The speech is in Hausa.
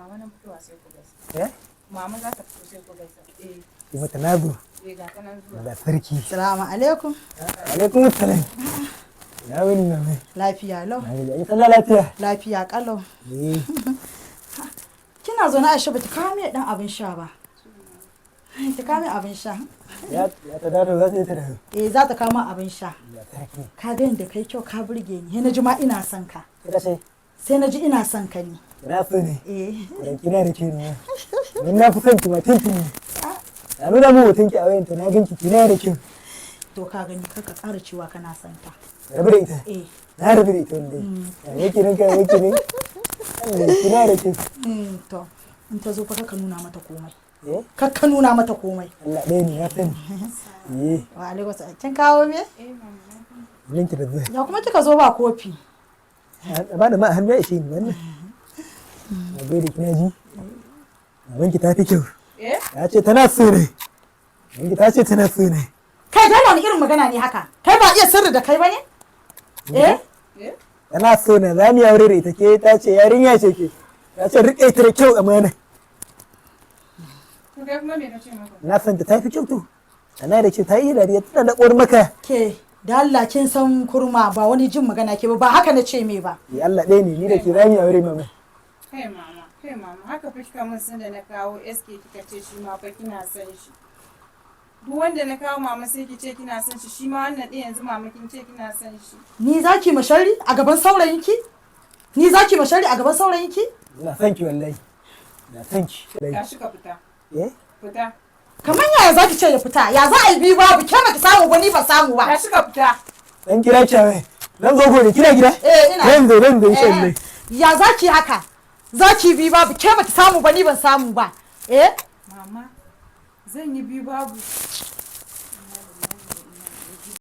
mama nan fitowa sai ku gaisa. Mama za ta fito sai ku gaisa. Ki mata na zo. Ga ta nan zuwa. Da sarki. Assalamu alaikum. Alaikum assalam. Ya wani mama. Lafiya lau. Ai sallah lafiya. Lafiya kalau. Kina zo na Aisha bata kawo mai dan abin sha ba. Ta kawo mai abin sha. Ya ta dawo za ta dawo. Za ta kawo min abin sha. Ya sarki. Ka ga yadda kai kyau ka burge ni. Sai na ji ma ina son ka. Kira sai. Sai na ji ina son ka ni. Na so ne. Dan kina da ke ne. Mun na fi son ki matan ki ne. Na nuna mu hoton ki a wayanta na ganki kina da kyau. To ka gani kar ka ƙara cewa kana son ta. Rabu da ita. Na rabu da ita wanda. Ya yake nan ka yake ne. Allah kina da kyau. To in ta zo fa ka nuna mata komai. Ka nuna mata komai. Allah ɗaya ne ya sani. Wa alaikum salam. Kin kawo me? Linki da zuwa. Ya kuma kika zo ba kofi. Ba da ma hannu ya ishe ni wannan. Na gode kina ji. Mamanki ta fi kyau. Ya ce tana so ne. Mamanki ta ce tana so ne. Kai dole wani irin magana ne haka? Kai ba iya sirri da kai ba ne? Tana so ne za mu yi aure da ita ke ta ce yarinya ce ke. Ta ce riƙe ta da kyau amana. Na san ta fi kyau to. Tana da kyau ta yi dariya tana da ƙwar maka. Ke da Allah kin san kurma ba wani jin magana ke ba haka na ce me ba. Allah ɗaya ne ni da ke za mu yi aure mama. Kai mama haka fa kika mun san da na kawo SK kika ce shi ma fa kina san shi. Duk wanda na kawo mama sai ki ce kina san shi shi ma wannan ɗin yanzu mama kin ce kina san shi. Ni zaki mashari a gaban saurayinki? Ni zaki mashari a gaban saurayinki? Ina san ki wallahi. Ina san ki. Ya shi ka fita. Fita. Kamar yaya zaki ce ya fita? Ya za a yi biyu babu ke baki samu ba ni ba samu ba. Ya shi ka fita. Dan kira ki awai. Dan zo gobe kira gida? Ina. Dan zo insha Allah. Ya zaki haka? Zaki biyu babu ke baki samu ba ni ban samu ba. Mama zan yi biyu babu